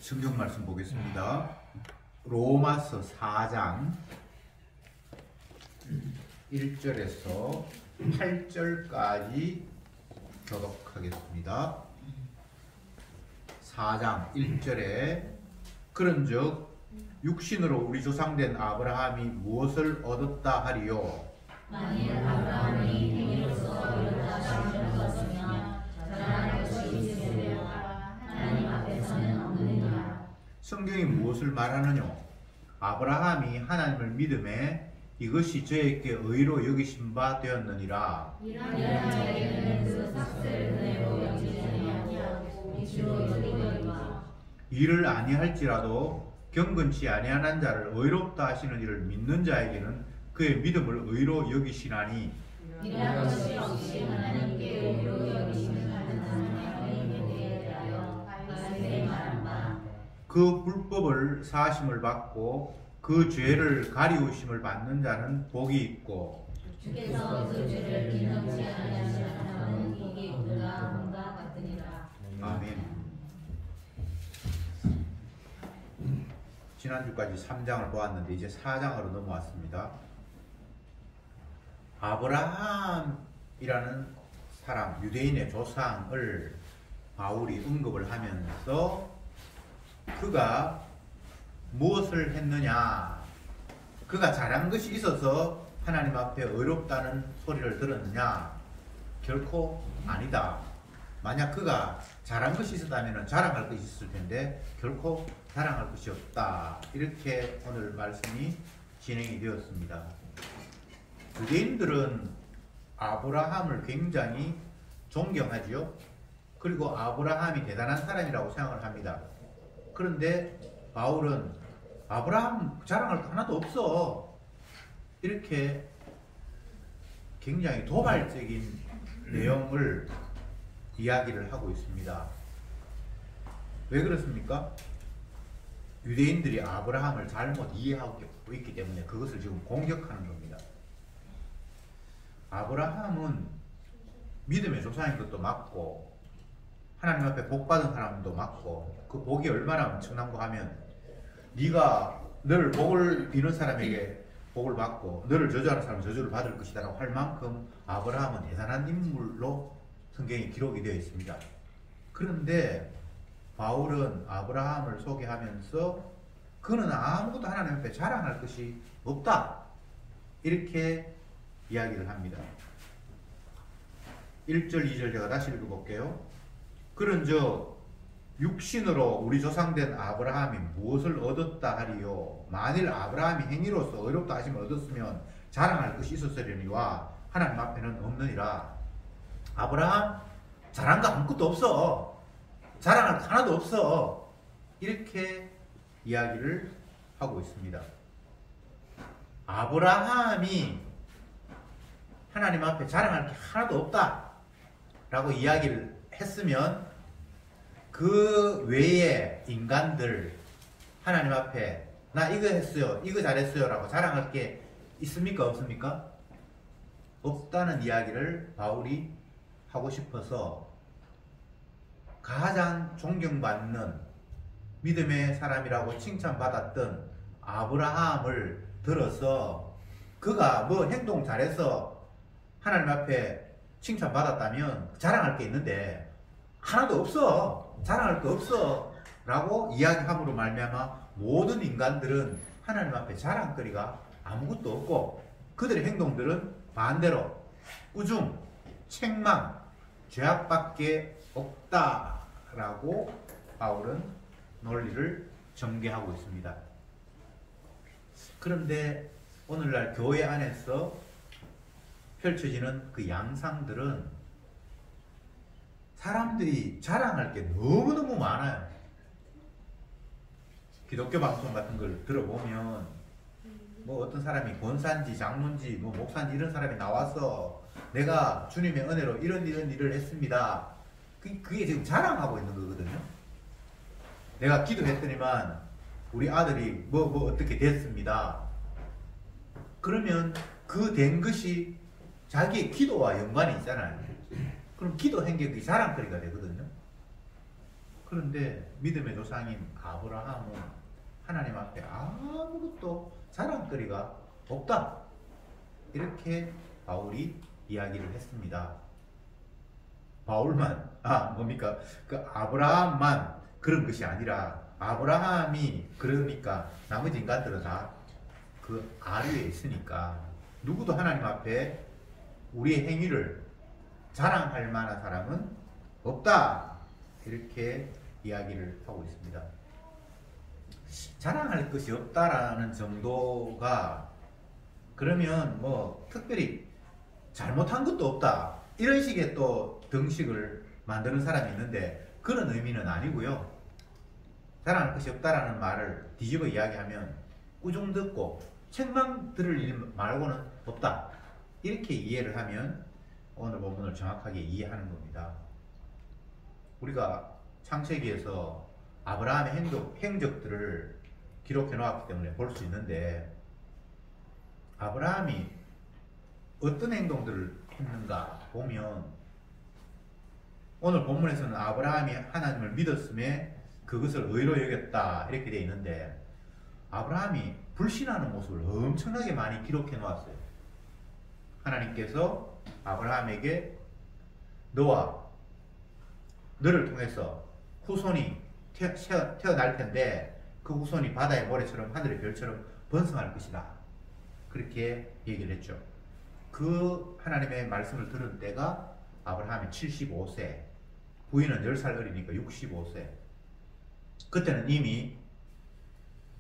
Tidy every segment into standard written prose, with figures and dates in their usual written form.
성경 말씀 보겠습니다. 로마서 4장 1절에서 8절까지 교독하겠습니다. 4장 1절에 그런즉 육신으로 우리 조상된 아브라함이 무엇을 얻었다 하리요? 만일 아브라함이 행위로서 얻었다 하심을 얻었으면 자랑할 것이 있으려 하나님 앞에서는 없느니라. 성경이 무엇을 말하느냐? 아브라함이 하나님을 믿음에 이것이 저에게 의로 여기신 바 되었느니라. 이런 자에게는 그 삭슬 은혜로 여기지 아니하고 이치로 여기거니와. 이를 아니할지라도 경건치 아니하는 자를 의롭다 하시는 이를 믿는 자에게는 그의 믿음을 의로 여기시나니. 이런 것이 없이 하나님께 의로 여기시는 하나님에 대하여 바르게 말한 바 그 불법을 사하심을 받고 그 죄를 가리우심을 받는 자는 복이 있고 주께서 그 죄를 기념치 아니하시는 사람은 복이 있도다 함과 같으니라. 아멘. 지난주까지 3장을 보았는데 이제 4장으로 넘어왔습니다. 아브라함이라는 사람, 유대인의 조상을 바울이 언급을 하면서 그가 무엇을 했느냐, 그가 잘한 것이 있어서 하나님 앞에 의롭다는 소리를 들었느냐? 결코 아니다. 만약 그가 잘한 것이 있었다면 자랑할 것이 있을 텐데 결코 자랑할 것이 없다. 이렇게 오늘 말씀이 진행이 되었습니다. 유대인들은 아브라함을 굉장히 존경하지요. 그리고 아브라함이 대단한 사람이라고 생각을 합니다. 그런데 바울은 아브라함 자랑할 거 하나도 없어. 이렇게 굉장히 도발적인 내용을 이야기를 하고 있습니다. 왜 그렇습니까? 유대인들이 아브라함을 잘못 이해하고 있기 때문에 그것을 지금 공격하는 겁니다. 아브라함은 믿음의 조상인 것도 맞고 하나님 앞에 복 받은 사람도 맞고 그 복이 얼마나 엄청난가 하면 네가 너를 복을 비는 사람에게 복을 받고 너를 저주하는 사람은 저주를 받을 것이다 라고 할 만큼 아브라함은 대단한 인물로 성경에 기록이 되어 있습니다. 그런데 바울은 아브라함을 소개하면서 그는 아무것도 하나님 앞에 자랑할 것이 없다 이렇게 이야기를 합니다. 1절 2절 제가 다시 읽어볼게요. 그런즉 육신으로 우리 조상된 아브라함이 무엇을 얻었다 하리요? 만일 아브라함이 행위로서 의롭다 하심을 얻었으면 자랑할 것이 있었으려니와 하나님 앞에는 없느니라. 아브라함 잘한 거 아무것도 없어. 자랑할 거 하나도 없어. 이렇게 이야기를 하고 있습니다. 아브라함이 하나님 앞에 자랑할 게 하나도 없다 라고 이야기를 했으면 그 외의 인간들 하나님 앞에 나 이거 했어요, 이거 잘했어요 라고 자랑할 게 있습니까? 없습니까? 없다는 이야기를 바울이 하고 싶어서 가장 존경받는 믿음의 사람이라고 칭찬받았던 아브라함을 들어서 그가 뭐 행동 잘해서 하나님 앞에 칭찬받았다면 자랑할 게 있는데 하나도 없어. 자랑할 거 없어. 라고 이야기함으로 말미암아 모든 인간들은 하나님 앞에 자랑거리가 아무것도 없고 그들의 행동들은 반대로 우중, 책망, 죄악밖에 없다라고 바울은 논리를 전개하고 있습니다. 그런데 오늘날 교회 안에서 펼쳐지는 그 양상들은 사람들이 자랑할 게 너무너무 많아요. 기독교 방송 같은 걸 들어보면 뭐 어떤 사람이 권사인지 장로인지 뭐 목사인지 이런 사람이 나와서 내가 주님의 은혜로 이런 일을 했습니다. 그게 지금 자랑하고 있는 거거든요. 내가 기도했더니만 우리 아들이 뭐 어떻게 됐습니다. 그러면 그 된 것이 자기의 기도와 연관이 있잖아요. 그럼 기도 행격이 자랑거리가 되거든요. 그런데 믿음의 조상인 아브라함은 하나님 앞에 아무것도 자랑거리가 없다. 이렇게 바울이 이야기를 했습니다. 바울만, 뭡니까? 그 아브라함만 그런 것이 아니라 아브라함이 그러니까 나머지 인간들은 다 그 아래에 있으니까 누구도 하나님 앞에 우리의 행위를 자랑할 만한 사람은 없다. 이렇게 이야기를 하고 있습니다. 자랑할 것이 없다라는 정도가 그러면 뭐 특별히 잘못한 것도 없다. 이런 식의 또 등식을 만드는 사람이 있는데 그런 의미는 아니고요. 자랑할 것이 없다라는 말을 뒤집어 이야기하면 꾸중 듣고 책망 들을 일 말고는 없다. 이렇게 이해를 하면 오늘 본문을 정확하게 이해하는 겁니다. 우리가 창세기에서 아브라함의 행적들을 기록해 놓았기 때문에 볼 수 있는데 아브라함이 어떤 행동들을 했는가 보면 오늘 본문에서는 아브라함이 하나님을 믿었음에 그것을 의로 여겼다 이렇게 되어 있는데 아브라함이 불신하는 모습을 엄청나게 많이 기록해 놓았어요. 하나님께서 아브라함에게 너를 통해서 후손이 태어날 텐데 그 후손이 바다의 모래처럼 하늘의 별처럼 번성할 것이다. 그렇게 얘기를 했죠. 그 하나님의 말씀을 들은 때가 아브라함이 75세, 부인은 10살 어리니까 65세. 그때는 이미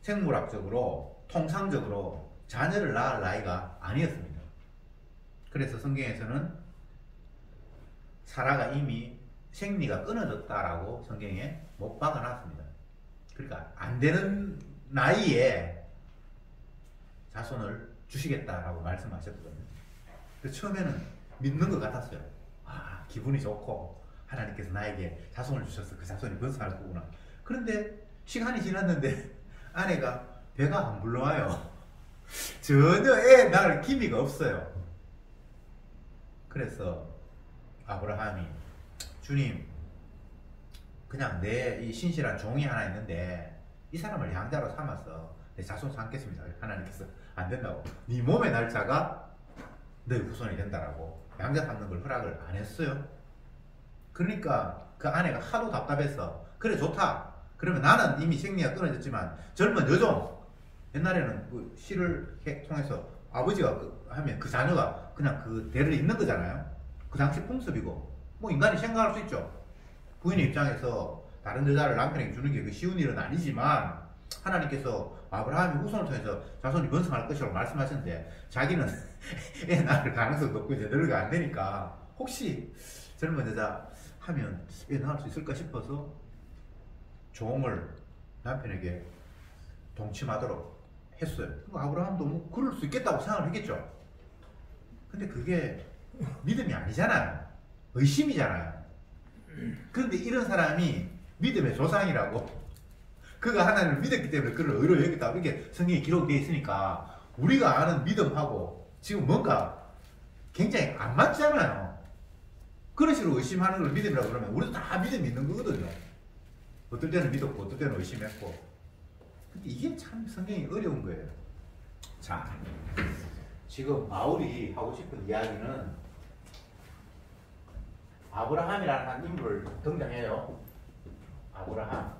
생물학적으로 통상적으로 자녀를 낳을 나이가 아니었습니다. 그래서 성경에서는 사라가 이미 생리가 끊어졌다라고 성경에 못 박아놨습니다. 그러니까 안 되는 나이에 자손을 주시겠다라고 말씀하셨거든요. 그래서 처음에는 믿는 것 같았어요. 기분이 좋고 하나님께서 나에게 자손을 주셔서 그 자손이 번성할 거구나. 그런데 시간이 지났는데 아내가 배가 안 불러와요. 전혀 애 낳을 기미가 없어요. 그래서 아브라함이 주님, 그냥 내 이 신실한 종이 하나 있는데 이 사람을 양자로 삼아서 내 자손 삼겠습니다. 하나님께서 안 된다고. 네 몸의 날짜가 너의 후손이 된다라고 양자 삼는 걸 허락을 안 했어요. 그러니까 그 아내가 하도 답답해서 그래 좋다. 그러면 나는 이미 생리가 끊어졌지만 젊은 여종, 옛날에는 그 시를 통해서 아버지가 하면 그 자녀가 그냥 그 대를 잇는 거잖아요. 그 당시 풍습이고 뭐 인간이 생각할 수 있죠. 부인의 입장에서 다른 여자를 남편에게 주는 게 그 쉬운 일은 아니지만 하나님께서 아브라함의 후손을 통해서 자손이 번성할 것이라고 말씀하셨는데 자기는 애 낳을 가능성도 없고 이제 늙어가 안 되니까 혹시 젊은 여자 하면 애 낳을 수 있을까 싶어서 종을 남편에게 동침하도록 했어요. 아브라함도 뭐 그럴 수 있겠다고 생각을 했겠죠. 근데 그게 믿음이 아니잖아요. 의심이잖아요. 그런데 이런 사람이 믿음의 조상이라고 그가 하나님을 믿었기 때문에 그를 의로 여기다 이렇게 성경에 기록되어 있으니까 우리가 아는 믿음하고 지금 뭔가 굉장히 안 맞잖아요. 그런 식으로 의심하는 걸 믿음이라고 그러면 우리도 다 믿음이 있는 거거든요. 어떨 때는 믿었고 어떨 때는 의심했고. 근데 이게 참 성경이 어려운 거예요. 자, 지금 바울이 하고 싶은 이야기는 아브라함이라는 한 인물을 등장해요. 아브라함.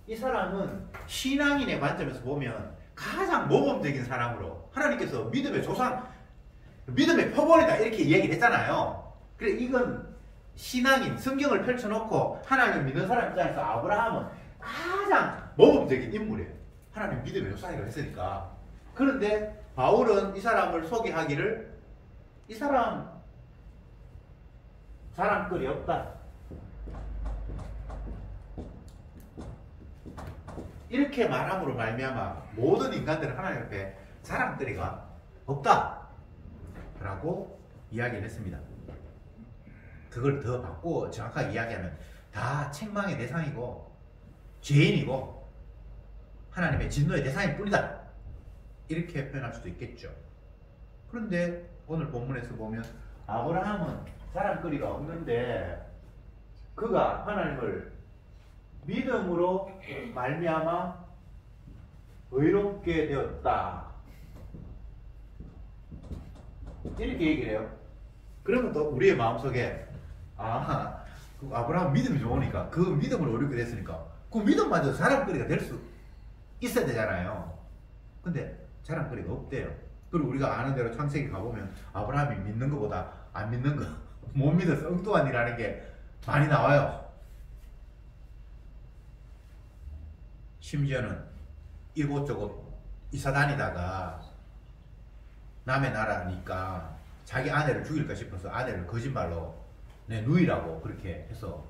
이 사람은 신앙인의 관점에서 보면 가장 모범적인 사람으로 하나님께서 믿음의 조상, 믿음의 표본이다 이렇게 이야기를 했잖아요. 그래 이건 신앙인, 성경을 펼쳐놓고 하나님을 믿는 사람 입장에서 아브라함은 가장 모범적인 인물이에요. 하나님 믿음의 조상이라고 했으니까. 그런데 바울은 이 사람을 소개하기를 이 사람 자랑거리 없다. 이렇게 말함으로 말미암아 모든 인간들은 하나님 앞에 자랑거리가 없다 라고 이야기를 했습니다. 그걸 더 바꾸어 정확하게 이야기하면 다 책망의 대상이고 죄인이고 하나님의 진노의 대상일 뿐이다 이렇게 표현할 수도 있겠죠. 그런데 오늘 본문에서 보면 아브라함은 자랑거리가 없는데 그가 하나님을 믿음으로 말미암아 의롭게 되었다. 이렇게 얘기를 해요. 그러면 또 우리의 마음속에 그 아브라함 믿음이 좋으니까 그 믿음으로 의롭게 됐으니까 그 믿음마저 자랑거리가 될 수 있어야 되잖아요. 근데 자랑거리가 없대요. 그리고 우리가 아는 대로 창세기 가보면 아브라함이 믿는 것보다 안 믿는 거 못 믿어서 엉뚱한 일 하는 게 많이 나와요. 심지어는 이곳저곳 이사 다니다가 남의 나라니까 자기 아내를 죽일까 싶어서 아내를 거짓말로 내 누이라고 그렇게 해서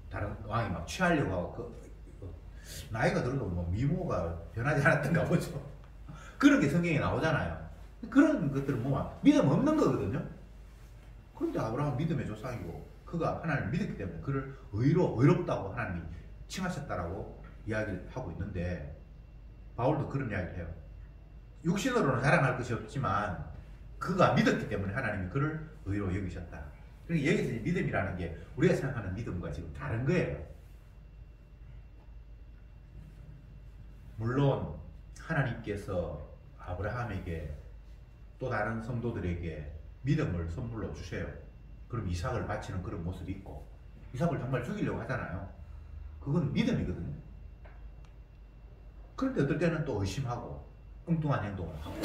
다른 왕이 막 취하려고 하고 나이가 들어도 뭐 미모가 변하지 않았던가 보죠. 그런 게 성경에 나오잖아요. 그런 것들은 뭐 믿음 없는 거거든요. 그런데 아브라함은 믿음의 조상이고 그가 하나님을 믿었기 때문에 그를 의롭다고 하나님이 칭하셨다라고 이야기를 하고 있는데 바울도 그런 이야기를 해요. 육신으로는 자랑할 것이 없지만 그가 믿었기 때문에 하나님이 그를 의로 여기셨다. 그러니까 여기서 믿음이라는 게 우리가 생각하는 믿음과 지금 다른 거예요. 물론 하나님께서 아브라함에게 또 다른 성도들에게 믿음을 선물로 주셔요. 그럼 이삭을 바치는 그런 모습이 있고 이삭을 정말 죽이려고 하잖아요. 그건 믿음이거든요. 그런데 어떨 때는 또 의심하고 엉뚱한 행동을 하고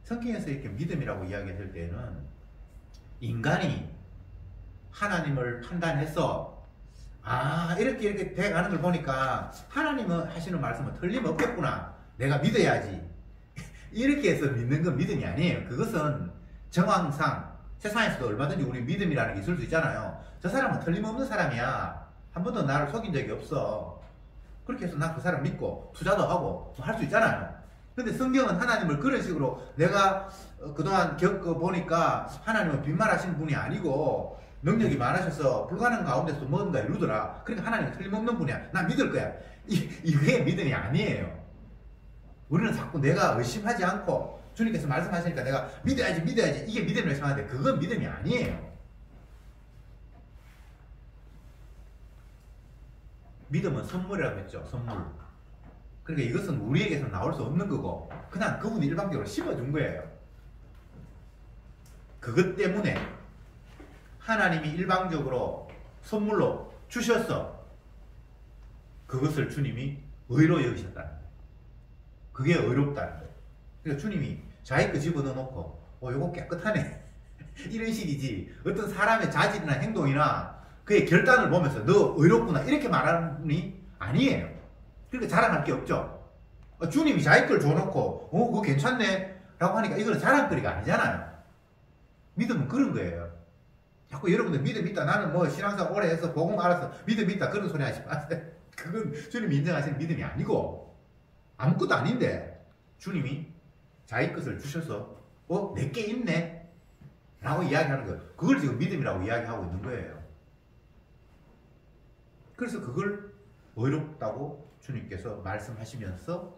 성경에서 이렇게 믿음이라고 이야기할 때는 인간이 하나님을 판단해서 이렇게 돼가는 걸 보니까 하나님은 하시는 말씀은 틀림없겠구나. 내가 믿어야지. 이렇게 해서 믿는 건 믿음이 아니에요. 그것은 정황상 세상에서도 얼마든지 우리 믿음이라는 게 있을 수 있잖아요. 저 사람은 틀림없는 사람이야. 한 번도 나를 속인 적이 없어. 그렇게 해서 난 그 사람 믿고 투자도 하고 할 수 있잖아요. 근데 성경은 하나님을 그런 식으로 내가 그동안 겪어보니까 하나님은 빈말하시는 분이 아니고 능력이 많으셔서 불가능 가운데서 뭔가 이루더라. 그러니까 하나님은 틀림없는 분이야. 난 믿을 거야. 이게 믿음이 아니에요. 우리는 자꾸 내가 의심하지 않고 주님께서 말씀하시니까 내가 믿어야지 이게 믿음이라고 생각하는데 그건 믿음이 아니에요. 믿음은 선물이라고 했죠. 선물. 그러니까 이것은 우리에게서 나올 수 없는 거고 그냥 그분이 일방적으로 심어준 거예요. 그것 때문에 하나님이 일방적으로 선물로 주셔서 그것을 주님이 의로 여기셨다는 거예요. 그게 의롭다는 거예요. 그러니까 주님이 자기 거 집어넣어 놓고 요거 깨끗하네 이런 식이지 어떤 사람의 자질이나 행동이나 그의 결단을 보면서 너 의롭구나 이렇게 말하는 분이 아니에요. 그러니까 자랑할 게 없죠. 주님이 자기 걸 줘놓고 그거 괜찮네 라고 하니까 이거는 자랑거리가 아니잖아요. 믿음은 그런 거예요. 자꾸 여러분들 믿음 있다 나는 뭐 신앙생활 오래 해서 복음 알아서 믿음 있다 그런 소리 하지 마세요. 그건 주님이 인정하시는 믿음이 아니고 아무것도 아닌데 주님이 자기 것을 주셔서 내게 있네 라고 이야기하는 거예요. 그걸 지금 믿음이라고 이야기하고 있는 거예요. 그래서 그걸 의롭다고 주님께서 말씀하시면서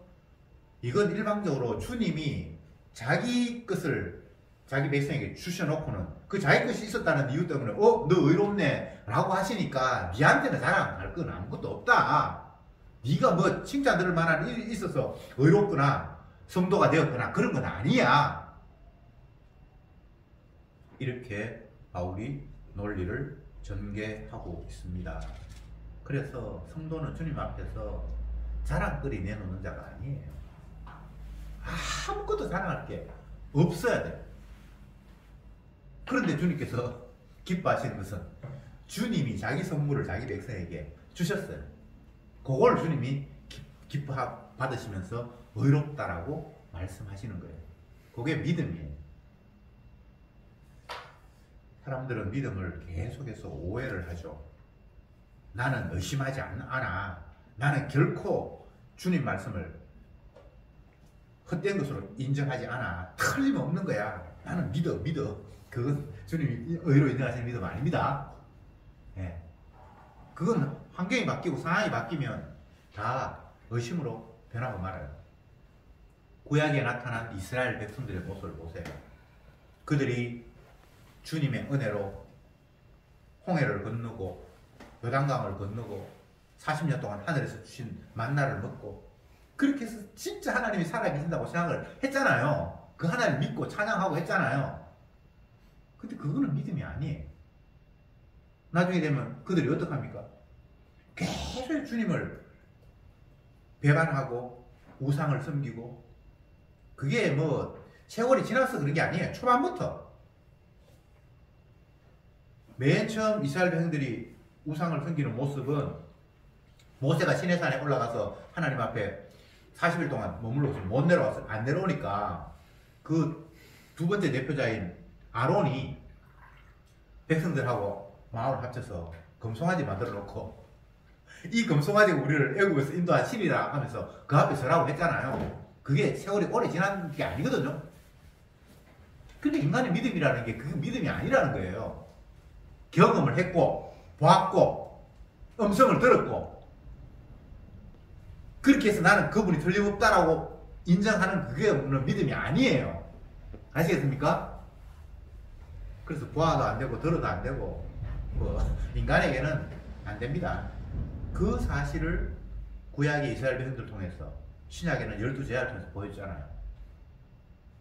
이건 일방적으로 주님이 자기 것을 자기 백성에게 주셔놓고는 그 자기 것이 있었다는 이유 때문에 너 의롭네 라고 하시니까 니한테는 자랑할 건 아무것도 없다. 네가 뭐 칭찬 들을 만한 일이 있어서 의롭거나 성도가 되었거나 그런 건 아니야. 이렇게 바울이 논리를 전개하고 있습니다. 그래서 성도는 주님 앞에서 자랑거리 내놓는 자가 아니에요. 아무것도 자랑할 게 없어야 돼요. 그런데 주님께서 기뻐하시는 것은 주님이 자기 선물을 자기 백성에게 주셨어요. 그걸 주님이 기뻐 받으시면서 의롭다라고 말씀하시는 거예요. 그게 믿음이에요. 사람들은 믿음을 계속해서 오해를 하죠. 나는 의심하지 않아. 나는 결코 주님 말씀을 헛된 것으로 인정하지 않아. 틀림없는 거야. 나는 믿어. 그건 주님이 의로 인정하시는 믿음 아닙니다. 예. 그건 환경이 바뀌고 상황이 바뀌면 다 의심으로 변하고 말아요. 구약에 나타난 이스라엘 백성들의 모습을 보세요. 그들이 주님의 은혜로 홍해를 건너고 요단강을 건너고 40년 동안 하늘에서 주신 만나를 먹고 그렇게 해서 진짜 하나님이 살아계신다고 생각을 했잖아요. 그 하나님 믿고 찬양하고 했잖아요. 근데 그거는 믿음이 아니에요. 나중에 되면 그들이 어떡합니까? 계속 주님을 배반하고 우상을 섬기고 그게 뭐 세월이 지나서 그런 게 아니에요. 초반부터 맨 처음 이스라엘 백성들이 우상을 섬기는 모습은 모세가 시내산에 올라가서 하나님 앞에 40일 동안 머물러서 못 내려와서 안 내려오니까 그 두 번째 대표자인 아론이 백성들하고 마음을 합쳐서 금송아지 만들어 놓고 이 금송아지가 우리를 애국에서 인도하시리라 하면서 그 앞에 서라고 했잖아요. 그게 세월이 오래 지난 게 아니거든요. 근데 인간의 믿음이라는 게 그게 믿음이 아니라는 거예요. 경험을 했고 보았고 음성을 들었고 그렇게 해서 나는 그분이 틀림없다라고 인정하는 그게 믿음이 아니에요. 아시겠습니까? 그래서 보아도 안 되고 들어도 안 되고 뭐 인간에게는 안 됩니다. 그 사실을 구약의 이스라엘 백성들을 통해서 신약에는 12제자를 통해서 보여주잖아요.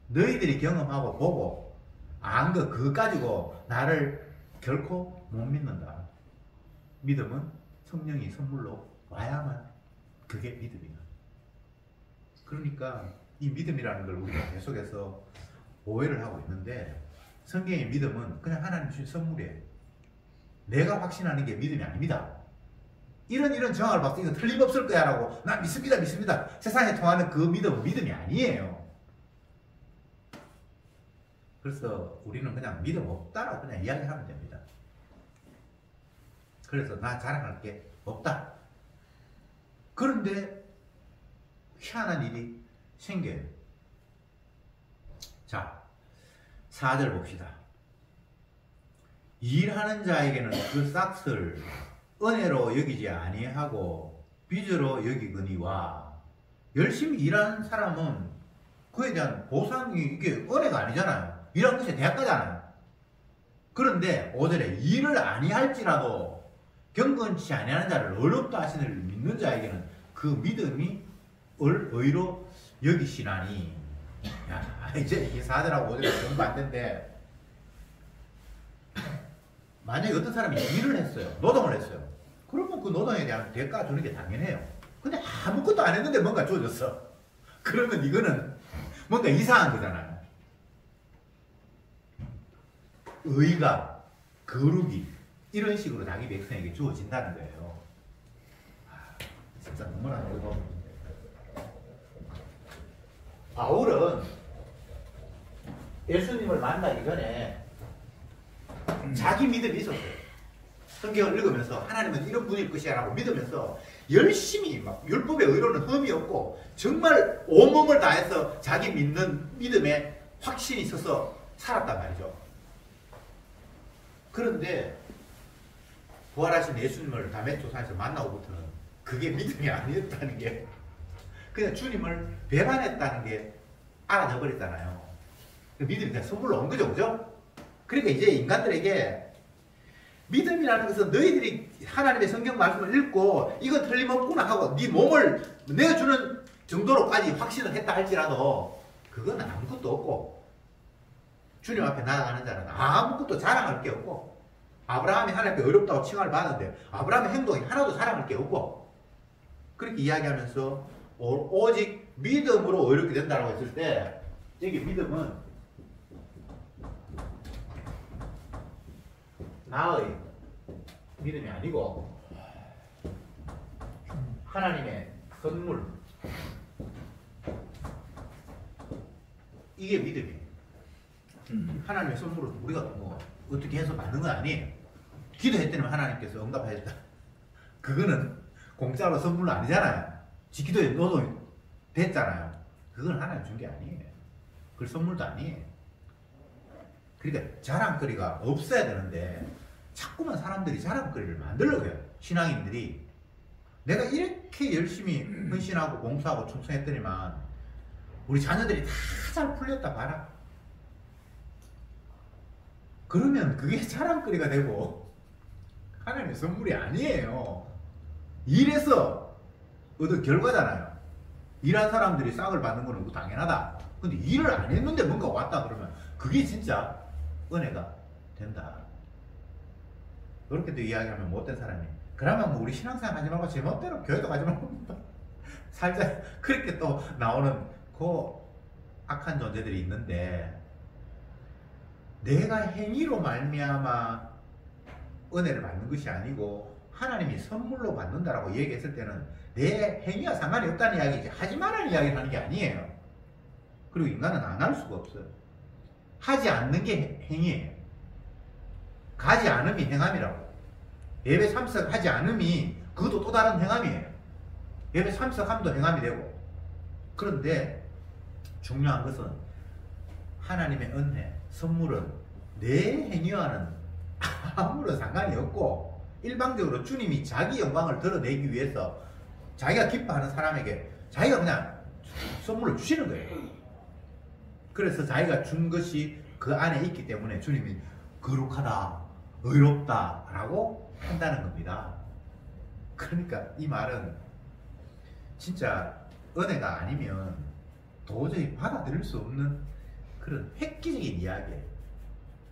너희들이 경험하고 보고 안 거 그거 가지고 나를 결코 못 믿는다. 믿음은 성령이 선물로 와야만 그게 믿음이야. 그러니까 이 믿음이라는 걸 우리가 계속해서 오해를 하고 있는데 성경의 믿음은 그냥 하나님 주신 선물이에요. 내가 확신하는 게 믿음이 아닙니다. 이런 정황을 봤을 때 이거 틀림없을 거야 라고 난 믿습니다 믿습니다 세상에 통하는 그 믿음은 믿음이 아니에요. 그래서 우리는 그냥 믿음 없다라고 그냥 이야기하면 됩니다. 그래서 나 자랑할 게 없다. 그런데 희한한 일이 생겨요. 자, 4절 봅시다. 일하는 자에게는 그 싹을 은혜로 여기지 아니하고 빚으로 여기거니와 열심히 일하는 사람은 그에 대한 보상이 이게 은혜가 아니잖아요. 일한 것이 대학가잖아요. 그런데 5절에 일을 아니할지라도 경건치 아니하는 자를 어렵다 하시는 을 믿는 자에게는 그 믿음이 의로 여기시나니. 야, 이제 이 4절하고 5절이 전부 안 된대. 만약에 어떤 사람이 일을 했어요. 노동을 했어요. 그러면 그 노동에 대한 대가 주는 게 당연해요. 근데 아무것도 안 했는데 뭔가 주어졌어. 그러면 이거는 뭔가 이상한 거잖아요. 의가, 거룩이 이런 식으로 자기 백성에게 주어진다는 거예요. 진짜 너무나 놀라운. 바울은 예수님을 만나기 전에 자기 믿음이 있었어요. 성경을 읽으면서 하나님은 이런 분일 것이야 라고 믿으면서 열심히 막 율법의 의로는 흠이 없고 정말 온몸을 다해서 자기 믿는 믿음에 확신이 있어서 살았단 말이죠. 그런데 부활하신 예수님을 다메섹에서 만나고부터는 그게 믿음이 아니었다는 게 그냥 주님을 배반했다는 게 알아져 버렸잖아요. 믿음이 그냥 선물로 온 거죠, 그죠? 그러니까 이제 인간들에게 믿음이라는 것은 너희들이 하나님의 성경 말씀을 읽고 이건 틀림없구나 하고 네 몸을 내가 주는 정도로까지 확신을 했다 할지라도 그건 아무것도 없고 주님 앞에 나아가는 자는 아무것도 자랑할 게 없고 아브라함이 하나님께 어렵다고 칭함을 받았는데 아브라함의 행동이 하나도 자랑할 게 없고 그렇게 이야기하면서 오직 믿음으로 어렵게 된다고 했을 때 여기 믿음은 나의 믿음이 아니고 하나님의 선물 이게 믿음이에요. 하나님의 선물을 우리가 뭐 어떻게 해서 받는 건 아니에요. 기도했더니 하나님께서 응답하셨다. 그거는 공짜로 선물은 아니잖아요. 기도에 노동이 됐잖아요. 그건 하나님 준 게 아니에요. 그 선물도 아니에요. 그러니까 자랑거리가 없어야 되는데 자꾸만 사람들이 자랑거리를 만들려고 해요. 신앙인들이 내가 이렇게 열심히 헌신하고 봉사하고 충성했더니만 우리 자녀들이 다 잘 풀렸다 봐라. 그러면 그게 자랑거리가 되고 하나님의 선물이 아니에요. 일해서 얻은 결과잖아요. 일한 사람들이 싹을 받는 거는 당연하다. 근데 일을 안 했는데 뭔가 왔다 그러면 그게 진짜 은혜가 된다. 그렇게 또 이야기하면 못된 사람이, 그러면 뭐 우리 신앙생활 하지 말고 제 멋대로 교회도 가지 말고 살자, 그렇게 또 나오는 그 악한 존재들이 있는데, 내가 행위로 말미암아 은혜를 받는 것이 아니고 하나님이 선물로 받는다라고 얘기했을 때는 내 행위와 상관이 없다는 이야기지, 하지 말라는 이야기를 하는 게 아니에요. 그리고 인간은 안 할 수가 없어요. 하지 않는 게 행위예요. 가지 않음이 행함이라고. 예배 참석하지 않음이 그것도 또 다른 행함이에요. 예배 참석함도 행함이 되고. 그런데 중요한 것은 하나님의 은혜, 선물은 내 행위와는 아무런 상관이 없고, 일방적으로 주님이 자기 영광을 드러내기 위해서 자기가 기뻐하는 사람에게 자기가 그냥 선물을 주시는 거예요. 그래서 자기가 준 것이 그 안에 있기 때문에 주님이 거룩하다, 의롭다 라고 한다는 겁니다. 그러니까 이 말은 진짜 은혜가 아니면 도저히 받아들일 수 없는 그런 획기적인 이야기예요.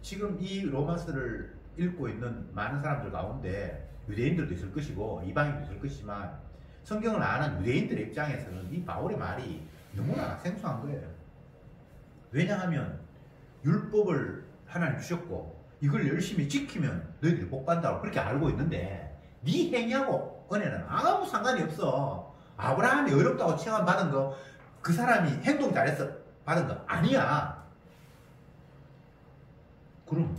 지금 이 로마서를 읽고 있는 많은 사람들 가운데 유대인들도 있을 것이고 이방인도 있을 것이지만, 성경을 아는 유대인들의 입장에서는 이 바울의 말이 너무나 생소한 거예요. 왜냐하면 율법을 하나님 주셨고 이걸 열심히 지키면 너희들이 복 받는다고 그렇게 알고 있는데, 네 행위하고 은혜는 아무 상관이 없어. 아브라함이 의롭다고 칭함 받은 거, 그 사람이 행동 잘해서 받은 거 아니야. 그럼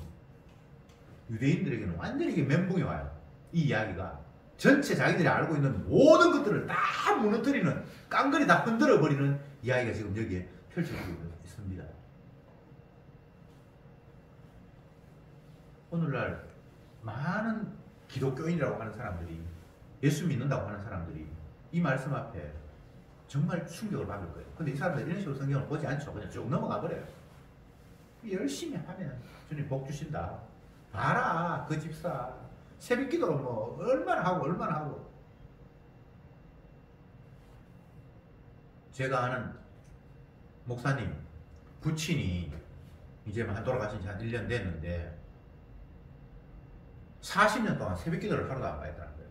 유대인들에게는 완전히 이게 멘붕이 와요. 이 이야기가 전체 자기들이 알고 있는 모든 것들을 다 무너뜨리는, 깡그리 다 흔들어 버리는 이야기가 지금 여기에 펼쳐지고 있습니다. 오늘날 많은 기독교인이라고 하는 사람들이, 예수 믿는다고 하는 사람들이 이 말씀 앞에 정말 충격을 받을 거예요. 근데 이 사람들 이런 식으로 성경을 보지 않죠. 그냥 쭉 넘어가 버려요. 열심히 하면 주님 복 주신다. 봐라, 그 집사 새벽 기도로 뭐 얼마나 하고. 제가 아는 목사님 부친이 이제 돌아가신 지 한 1년 됐는데 40년 동안 새벽 기도를 하루도 안 가했다는 거예요.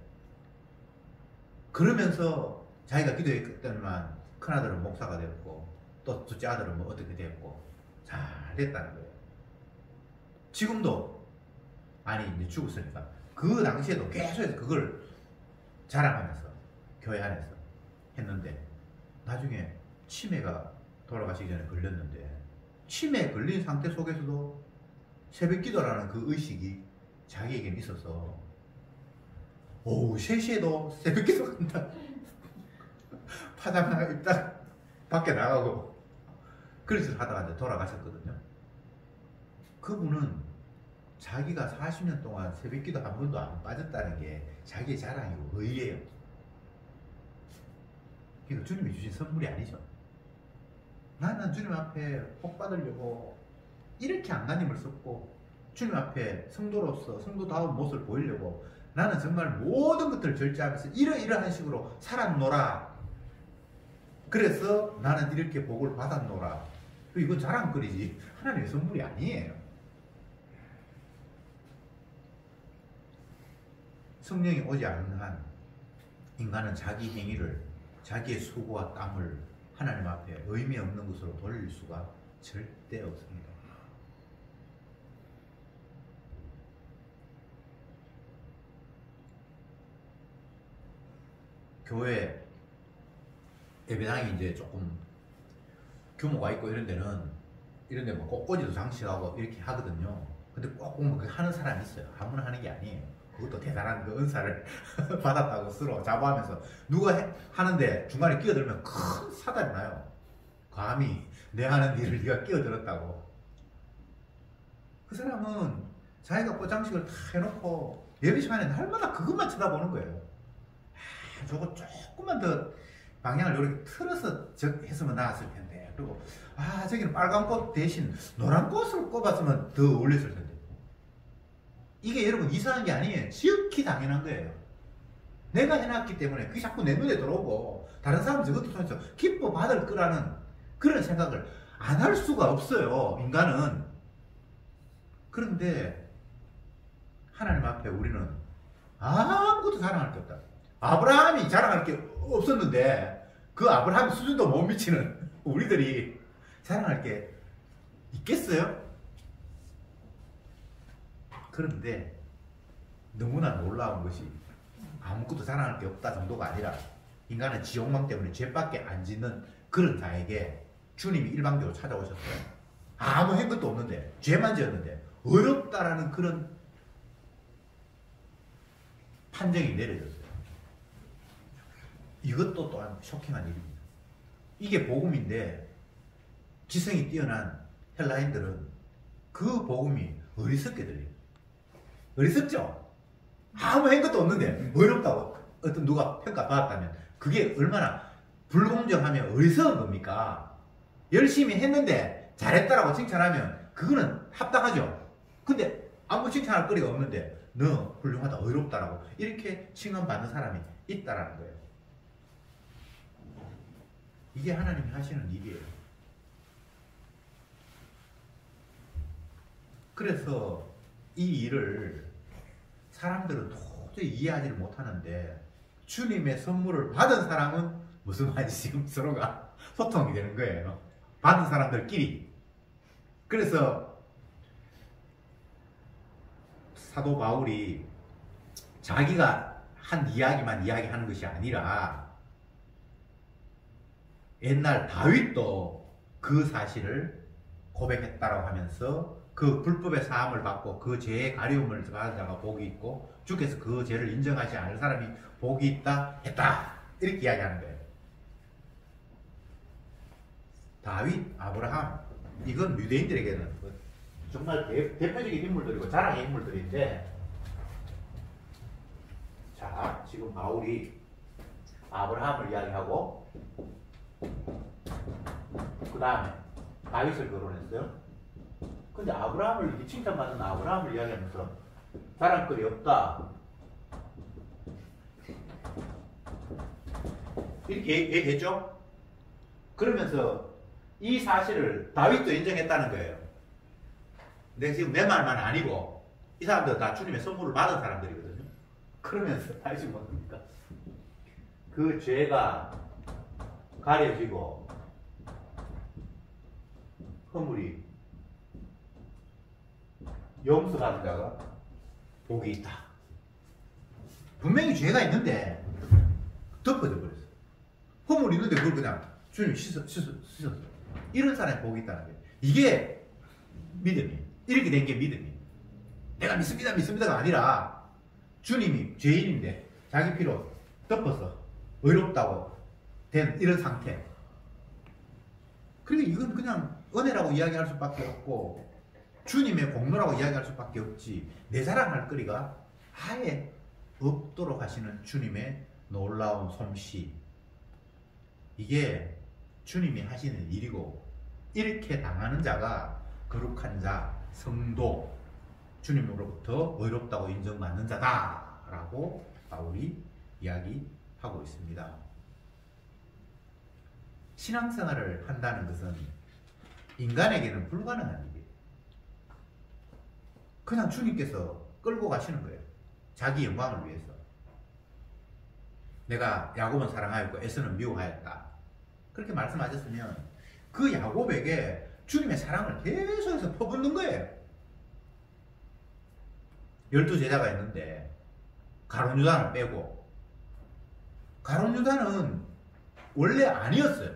그러면서 자기가 기도했더니만 큰아들은 목사가 됐고 또 둘째 아들은 뭐 어떻게 됐고 잘 됐다는 거예요. 지금도, 아니 이제 죽었으니까 그 당시에도 계속 그걸 자랑하면서 교회 안에서 했는데, 나중에 치매가 돌아가시기 전에 걸렸는데, 치매에 걸린 상태 속에서도 새벽 기도라는 그 의식이 자기에게는 있어서 오후 3시에도 새벽 기도 한다. 파자마 입다 밖에 나가고 그래서 하다가 이제 돌아가셨거든요. 그분은 자기가 40년 동안 새벽 기도 한 번도 안 빠졌다는 게 자기의 자랑이고 의예요. 그러니까 주님이 주신 선물이 아니죠. 나는 주님 앞에 복 받으려고 이렇게 안간힘을 썼고, 주님 앞에 성도로서 성도다운 모습을 보이려고 나는 정말 모든 것들을 절제하면서 이러한 식으로 살았노라. 그래서 나는 이렇게 복을 받았노라. 이건 자랑거리지 하나님의 선물이 아니에요. 성령이 오지 않는 한 인간은 자기 행위를, 자기의 수고와 땀을 하나님 앞에 의미 없는 것으로 돌릴 수가 절대 없습니다. 교회 예배당이 이제 조금 규모가 있고 이런 데는 뭐 꽃꽂이도 장식하고 이렇게 하거든요. 근데 꼭 보면 그 하는 사람이 있어요. 아무나 하는 게 아니에요. 그것도 대단한 그 은사를 받았다고 스스로 자부하면서 누가 하는데 중간에 끼어들면 큰 사달이 나요. 감히 내 하는 일을 네가 끼어들었다고. 그 사람은 자기가 꽃장식을 다 해놓고 예배 시간에 날마다 그것만 쳐다보는 거예요. 저거 조금만 더 방향을 이렇게 틀어서 했으면 나았을 텐데, 그리고 저기는 빨간 꽃 대신 노란 꽃을 꼽았으면 더 어울렸을 텐데, 이게 여러분 이상한 게 아니에요. 지극히 당연한 거예요. 내가 해놨기 때문에 그게 자꾸 내 눈에 들어오고 다른 사람 저것도 통해서 기뻐 받을 거라는 그런 생각을 안 할 수가 없어요. 인간은. 그런데 하나님 앞에 우리는 아무것도 자랑할 게 없다. 아브라함이 자랑할 게 없었는데 그 아브라함 수준도 못 미치는 우리들이 자랑할 게 있겠어요? 그런데 너무나 놀라운 것이 아무것도 자랑할 게 없다 정도가 아니라 인간은 지 욕망 때문에 죄밖에 안 짓는 그런 자에게 주님이 일방적으로 찾아오셨어요. 아무 한 것도 없는데 죄만 지었는데 어렵다라는 그런 판정이 내려졌어요. 이것도 또한 쇼킹한 일입니다. 이게 복음인데 지성이 뛰어난 헬라인들은 그 복음이 어리석게 들려요. 어리석죠? 아무 한 것도 없는데 어렵다고 어떤 누가 평가받았다면 그게 얼마나 불공정하며 어리석은 겁니까? 열심히 했는데 잘했다라고 칭찬하면 그거는 합당하죠. 근데 아무 칭찬할 거리가 없는데 너 훌륭하다, 어렵다라고 이렇게 칭찬받는 사람이 있다라는 거예요. 이게 하나님이 하시는 일이에요. 그래서 이 일을 사람들은 도저히 이해하지를 못하는데 주님의 선물을 받은 사람은 무슨 말인지 지금 서로가 소통이 되는 거예요. 받은 사람들끼리. 그래서 사도 바울이 자기가 한 이야기만 이야기하는 것이 아니라 옛날 다윗도 그 사실을 고백했다라고 하면서 그 불법의 사함을 받고 그 죄의 가려움을 받은 자가 복이 있고 주께서 그 죄를 인정하지 않을 사람이 복이 있다 했다 이렇게 이야기하는 거예요. 다윗, 아브라함 이건 유대인들에게는 정말 대표적인 인물들이고 자랑의 인물들인데 자 지금 바울이 아브라함을 이야기하고 그 다음에 다윗을 거론했어요. 근데 아브라함을 이렇게 칭찬받는 아브라함을 이야기하면서 자랑거리 없다 이렇게 얘기했죠. 그러면서 이 사실을 다윗도 인정했다는 거예요. 내가 지금 내 말만 아니고 이 사람들 다 주님의 선물을 받은 사람들이거든요. 그러면서 다윗이 뭡니까? 그 죄가 가려지고 허물이 용서받은 자가 복이 있다. 분명히 죄가 있는데 덮어져 버렸어. 허물이 있는데 그걸 그냥 주님 씻었어. 이런 사람이 복이 있다는 거예요. 이게 믿음이. 이렇게 된 게 믿음이. 내가 믿습니다가 아니라 주님이 죄인인데 자기 피로 덮어서 의롭다고 된 이런 상태. 그러니까 이건 그냥 은혜라고 이야기할 수밖에 없고 주님의 공로라고 이야기할 수밖에 없지 내 자랑할 거리가 아예 없도록 하시는 주님의 놀라운 솜씨. 이게 주님이 하시는 일이고 이렇게 당하는 자가 거룩한 자, 성도, 주님으로부터 의롭다고 인정받는 자다라고 바울이 이야기하고 있습니다. 신앙생활을 한다는 것은 인간에게는 불가능한 일이에요. 그냥 주님께서 끌고 가시는 거예요. 자기 영광을 위해서. 내가 야곱은 사랑하였고 에서는 미워하였다. 그렇게 말씀하셨으면 그 야곱에게 주님의 사랑을 계속해서 퍼붓는 거예요. 12제자가 있는데 가룟 유다를 빼고 가룟 유다는 원래 아니었어요.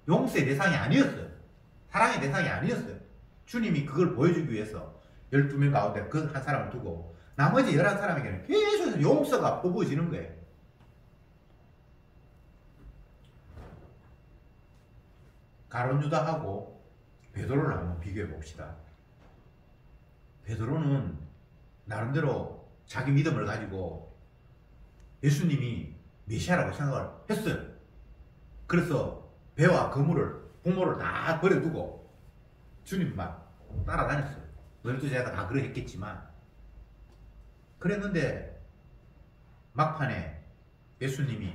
용서의 대상이 아니었어요. 사랑의 대상이 아니었어요. 주님이 그걸 보여주기 위해서 12명 가운데 그 한 사람을 두고 나머지 11사람에게는 계속 용서가 퍼부어지는 거예요. 가룟 유다하고 베드로를 한번 비교해 봅시다. 베드로는 나름대로 자기 믿음을 가지고 예수님이 메시아라고 생각을 했어요. 그래서 배와 그물을 부모를 다 버려두고 주님만 따라다녔어요. 12제자가 다 그러했겠지만 그랬는데 막판에 예수님이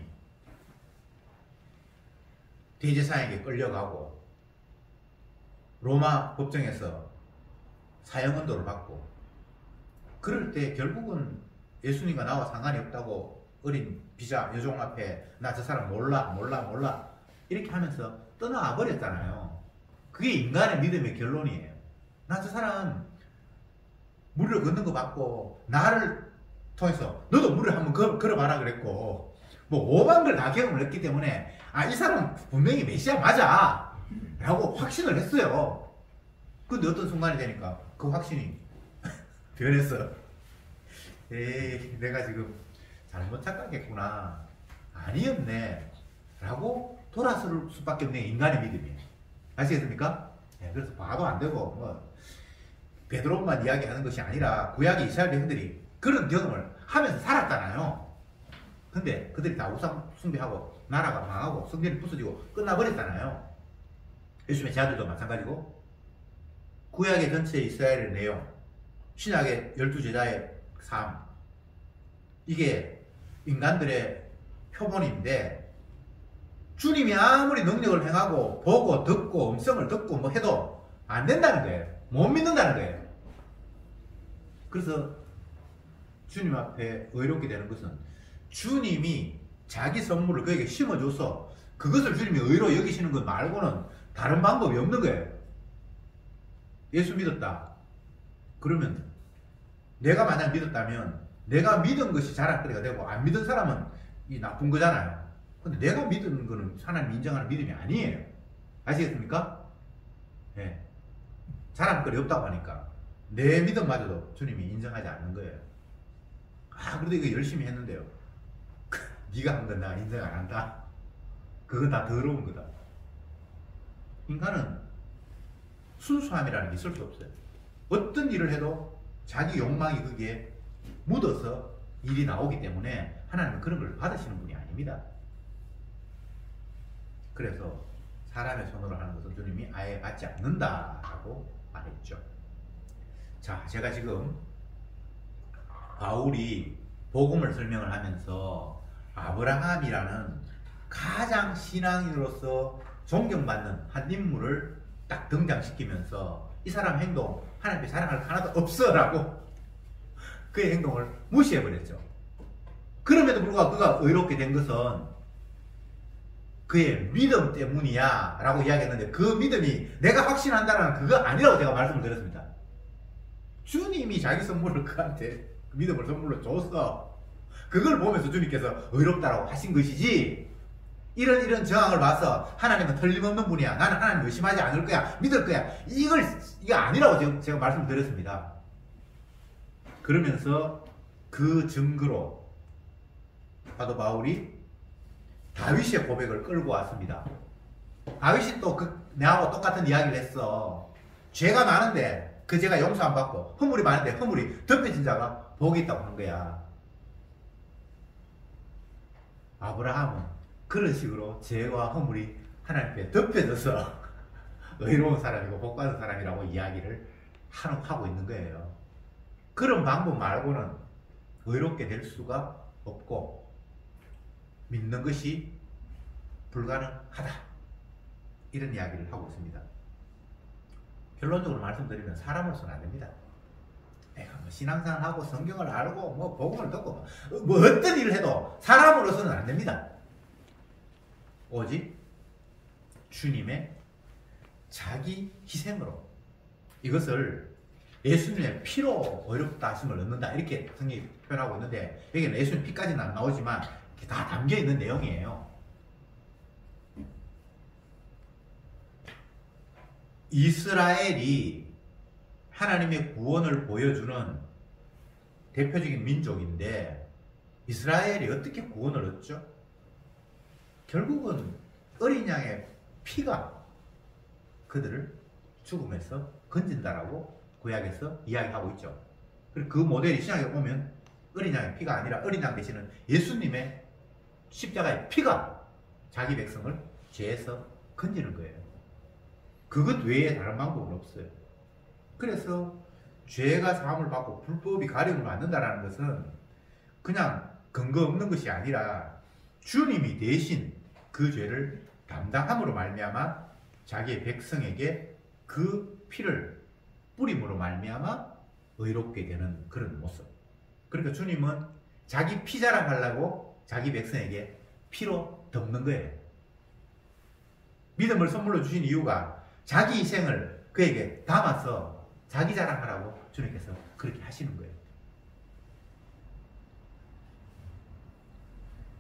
대제사장에게 끌려가고 로마 법정에서 사형언도를 받고 그럴 때 결국은 예수님과 나와 상관이 없다고 어린 비자 여종 앞에 나 저 사람 몰라 이렇게 하면서 떠나 버렸잖아요. 그게 인간의 믿음의 결론이에요. 나 저 사람 물을 걷는 거 봤고 나를 통해서 너도 물을 한번 걸어봐라 그랬고 뭐 오만 걸 다 경험을 했기 때문에 아, 이 사람은 분명히 메시아 맞아 라고 확신을 했어요. 근데 어떤 순간이 되니까 그 확신이 변했어. 에이, 내가 지금 잘못 착각했구나, 아니었네 라고 돌아설 수밖에 없는 인간의 믿음이에요. 아시겠습니까? 네, 그래서 봐도 안 되고 뭐 베드로만 이야기하는 것이 아니라 구약의 이스라엘 백성들이 그런 경험을 하면서 살았잖아요. 근데 그들이 다 우상 숭배하고 나라가 망하고 성전이 부서지고 끝나버렸잖아요. 예수님의 제자들도 마찬가지고 구약의 전체 이스라엘의 내용, 신약의 12제자의 삶, 이게 인간들의 표본인데 주님이 아무리 능력을 행하고 보고 듣고 음성을 듣고 뭐 해도 안 된다는 거예요. 못 믿는다는 거예요. 그래서 주님 앞에 의롭게 되는 것은 주님이 자기 선물을 그에게 심어줘서 그것을 주님이 의로 여기시는 것 말고는 다른 방법이 없는 거예요. 예수 믿었다 그러면 내가 만약 믿었다면 내가 믿은 것이 자랑거리가 되고 안 믿은 사람은 이 나쁜 거잖아요. 근데 내가 믿은 거는 하나님 인정하는 믿음이 아니에요. 아시겠습니까? 네. 자랑거리 없다고 하니까 내 믿음마저도 주님이 인정하지 않는 거예요. 아, 그래도 이거 열심히 했는데요. 네가 한 건 내가 인정 안 한다. 그건 다 더러운 거다. 인간은 순수함이라는 게 있을 수 없어요. 어떤 일을 해도 자기 욕망이 거기에 묻어서 일이 나오기 때문에 하나님은 그런 걸 받으시는 분이 아닙니다. 그래서 사람의 손으로 하는 것은 주님이 아예 받지 않는다라고 말했죠. 자, 제가 지금 바울이 복음을 설명을 하면서 아브라함이라는 가장 신앙인으로서 존경받는 한 인물을 딱 등장시키면서 이 사람 행동 하나님께 자랑할 거 하나도 없어라고 그의 행동을 무시해버렸죠. 그럼에도 불구하고 그가 의롭게 된 것은 그의 믿음 때문이야 라고 이야기했는데 그 믿음이 내가 확신한다는 그거 아니라고 제가 말씀을 드렸습니다. 주님이 자기 선물을 그한테 믿음을 선물로 줬어. 그걸 보면서 주님께서 의롭다라고 하신 것이지 이런 정황을 봐서 하나님은 틀림없는 분이야, 나는 하나님 의심하지 않을 거야, 믿을 거야, 이거 아니라고 제가 말씀을 드렸습니다. 그러면서 그 증거로 사도 바울이 다윗의 고백을 끌고 왔습니다. 다윗이 또 내하고 똑같은 이야기를 했어. 죄가 많은데 그 죄가 용서 안 받고 허물이 많은데 허물이 덮여진 자가 복이 있다고 하는 거야. 아브라함은 그런 식으로 죄와 허물이 하나님께 덮여져서 의로운 사람이고 복받은 사람이라고 이야기를 하고 있는 거예요. 그런 방법 말고는 의롭게 될 수가 없고 믿는 것이 불가능하다, 이런 이야기를 하고 있습니다. 결론적으로 말씀드리면 사람으로서는 안 됩니다. 내가 뭐 신앙생활하고 성경을 알고 뭐 복음을 듣고 뭐 어떤 일을 해도 사람으로서는 안 됩니다. 오직 주님의 자기 희생으로 이것을 예수님의 피로 의롭다 하심을 얻는다, 이렇게 성경이 표현하고 있는데 여기는 예수님 피까지는 안 나오지만 다 담겨 있는 내용이에요. 이스라엘이 하나님의 구원을 보여주는 대표적인 민족인데 이스라엘이 어떻게 구원을 얻죠? 결국은 어린 양의 피가 그들을 죽음에서 건진다라고 구약에서 이야기하고 있죠. 그리고 그 모델이 신약에 오면 어린 양의 피가 아니라 어린 양 대신은 예수님의 십자가의 피가 자기 백성을 죄에서 건지는 거예요. 그것 외에 다른 방법은 없어요. 그래서 죄가 사함을 받고 불법이 가림을 받는다라는 것은 그냥 근거 없는 것이 아니라 주님이 대신 그 죄를 담당함으로 말미암아 자기의 백성에게 그 피를 뿌림으로 말미암아 의롭게 되는 그런 모습. 그러니까 주님은 자기 피 자랑하려고 자기 백성에게 피로 덮는 거예요. 믿음을 선물로 주신 이유가 자기 희생을 그에게 담아서 자기 자랑하라고 주님께서 그렇게 하시는 거예요.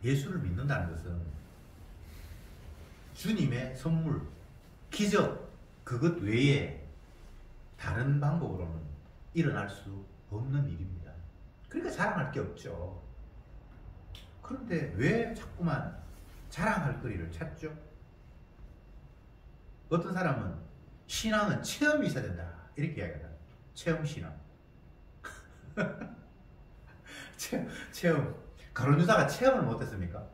예수를 믿는다는 것은 주님의 선물, 기적, 그것 외에 다른 방법으로는 일어날 수 없는 일입니다. 그러니까 자랑할 게 없죠. 그런데 왜 자꾸만 자랑할 거리를 찾죠? 어떤 사람은 신앙은 체험이 있어야 된다 이렇게 이야기합니다. 체험신앙. 체험. 가론유다가 체험을 못했습니까?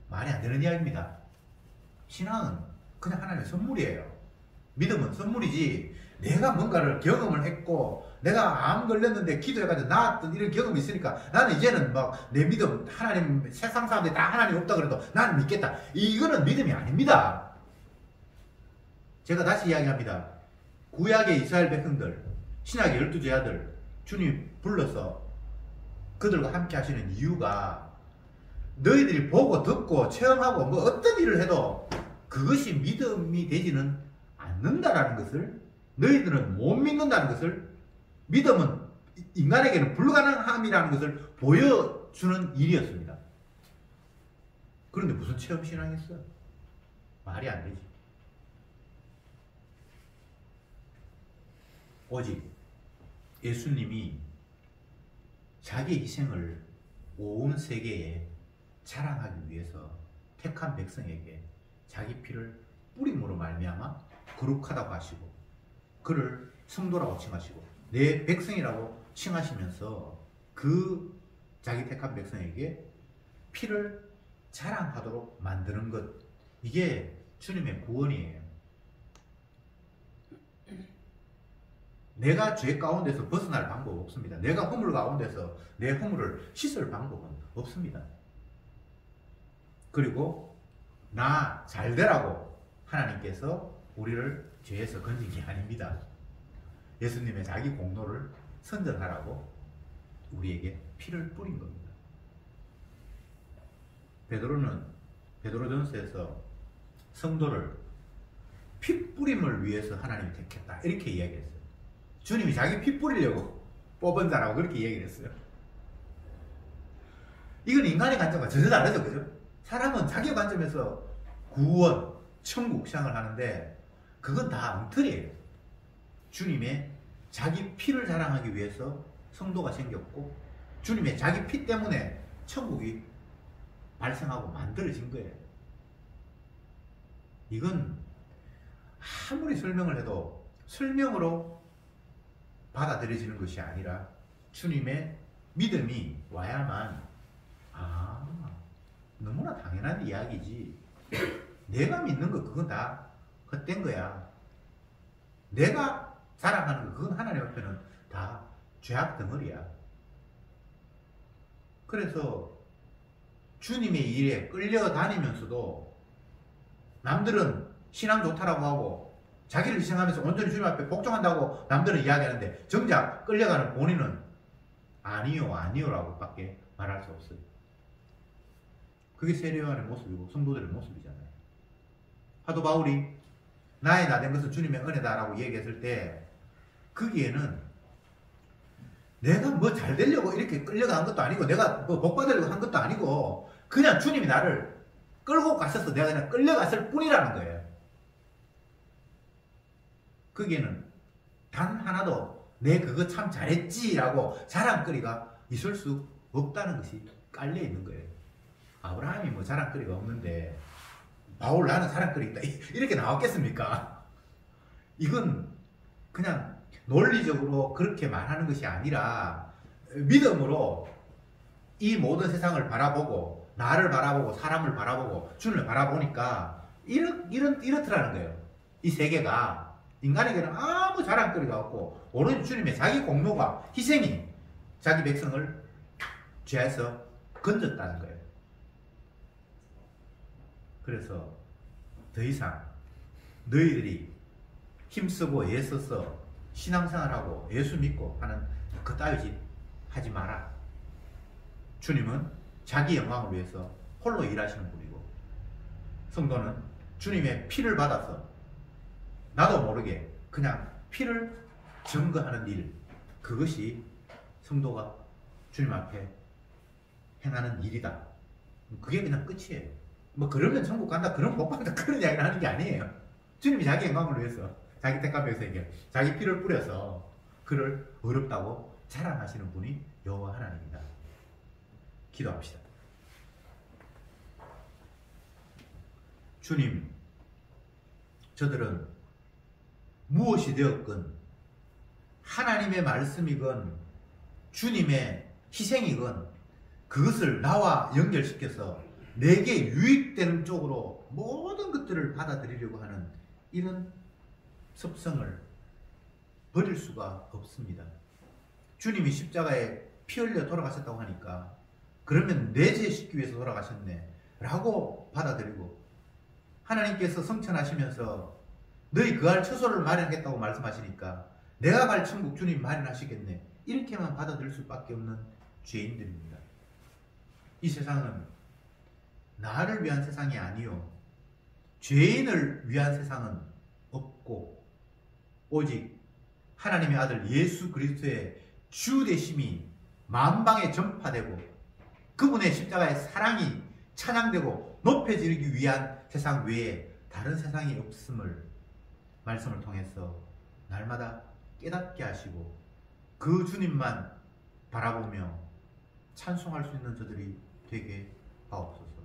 말이 안 되는 이야기입니다. 신앙은 그냥 하나님의 선물이에요. 믿음은 선물이지 내가 뭔가를 경험을 했고 내가 암 걸렸는데 기도해가지고 나았던 이런 경험이 있으니까 나는 이제는 막 내 믿음 하나님 세상 사람들이 다 하나님 없다 그래도 나는 믿겠다. 이거는 믿음이 아닙니다. 제가 다시 이야기합니다. 구약의 이스라엘 백성들, 신약의 12제자들 주님 불러서 그들과 함께 하시는 이유가 너희들이 보고 듣고 체험하고 뭐 어떤 일을 해도 그것이 믿음이 되지는 않는다라는 것을, 너희들은 못 믿는다는 것을, 믿음은 인간에게는 불가능함이라는 것을 보여주는 일이었습니다. 그런데 무슨 체험신앙이 있어? 말이 안 되지. 오직 예수님이 자기 희생을 온 세계에 자랑하기 위해서 택한 백성에게 자기 피를 뿌림으로 말미암아 거룩하다고 하시고 그를 성도라고 칭하시고 내 백성이라고 칭하시면서 그 자기 택한 백성에게 피를 자랑하도록 만드는 것, 이게 주님의 구원이에요. 내가 죄 가운데서 벗어날 방법 없습니다. 내가 허물 가운데서 내 허물을 씻을 방법은 없습니다. 그리고 나 잘되라고 하나님께서 우리를 죄에서 건진 게 아닙니다. 예수님의 자기 공로를 선전하라고 우리에게 피를 뿌린 겁니다. 베드로는 베드로전서에서 성도를 피 뿌림을 위해서 하나님이 택했다 이렇게 이야기했어요. 주님이 자기 피 뿌리려고 뽑은 자라고 그렇게 얘기를 했어요. 이건 인간의 관점과 전혀 다르죠, 그죠? 사람은 자기 관점에서 구원, 천국 생각을 하는데 그건 다 엉터리예요. 주님의 자기 피를 자랑하기 위해서 성도가 생겼고 주님의 자기 피 때문에 천국이 발생하고 만들어진 거예요. 이건 아무리 설명을 해도 설명으로 받아들여지는 것이 아니라 주님의 믿음이 와야만 너무나 당연한 이야기지. 내가 믿는 거 그건 다 헛된 거야. 내가 자랑하는 거 그건 하나님 앞에는 다 죄악 덩어리야. 그래서 주님의 일에 끌려다니면서도 남들은 신앙 좋다라고 하고 자기를 희생하면서 온전히 주님 앞에 복종한다고 남들은 이야기하는데 정작 끌려가는 본인은 아니요 라고 밖에 말할 수 없어요. 그게 세례요한의 모습이고 성도들의 모습이잖아요. 사도 바울이 나의 나된 것은 주님의 은혜다라고 얘기했을 때 거기에는 내가 뭐 잘 되려고 이렇게 끌려간 것도 아니고 내가 뭐 복 받으려고 한 것도 아니고 그냥 주님이 나를 끌고 가셔서 내가 그냥 끌려갔을 뿐이라는 거예요. 거기에는 단 하나도 내 그거 참 잘했지라고 자랑거리가 있을 수 없다는 것이 깔려 있는 거예요. 아브라함이 뭐 자랑거리가 없는데 바울 나는 자랑거리 있다 이렇게 나왔겠습니까? 이건 그냥 논리적으로 그렇게 말하는 것이 아니라 믿음으로 이 모든 세상을 바라보고 나를 바라보고 사람을 바라보고 주님을 바라보니까 이렇더라는 거예요. 이 세계가 인간에게는 아무 자랑거리가 없고 오로지 주님의 자기 공로가 희생이 자기 백성을 죄에서 건졌다는 거예요. 그래서 더 이상 너희들이 힘쓰고 애써서 신앙생활하고 예수 믿고 하는 그따위 짓 하지 마라. 주님은 자기 영광을 위해서 홀로 일하시는 분이고 성도는 주님의 피를 받아서 나도 모르게 그냥 피를 증거하는 일, 그것이 성도가 주님 앞에 행하는 일이다. 그게 그냥 끝이에요. 뭐 그러면 천국 간다, 그런 복 받는다, 그런 이야기를 하는 게 아니에요. 주님이 자기 영광을 위해서, 자기 택한 백성에게 자기 피를 뿌려서 그를 어렵다고 자랑하시는 분이 여호와 하나님이다. 기도합시다. 주님, 저들은 무엇이 되었건 하나님의 말씀이건 주님의 희생이건 그것을 나와 연결시켜서 내게 유익되는 쪽으로 모든 것들을 받아들이려고 하는 이런 습성을 버릴 수가 없습니다. 주님이 십자가에 피 흘려 돌아가셨다고 하니까 그러면 내 죄 씻기 위해서 돌아가셨네 라고 받아들이고, 하나님께서 성천하시면서 너희 그할 처소를 마련하겠다고 말씀하시니까 내가 갈 천국 주님 마련하시겠네, 이렇게만 받아들일 수밖에 없는 죄인들입니다. 이 세상은 나를 위한 세상이 아니요 죄인을 위한 세상은 없고 오직 하나님의 아들 예수 그리스도의 주 되심이 만방에 전파되고 그분의 십자가의 사랑이 찬양되고 높여지기 위한 세상 외에 다른 세상이 없음을 말씀을 통해서 날마다 깨닫게 하시고 그 주님만 바라보며 찬송할 수 있는 저들이 되게 하옵소서.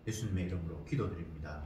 예수님의 이름으로 기도드립니다.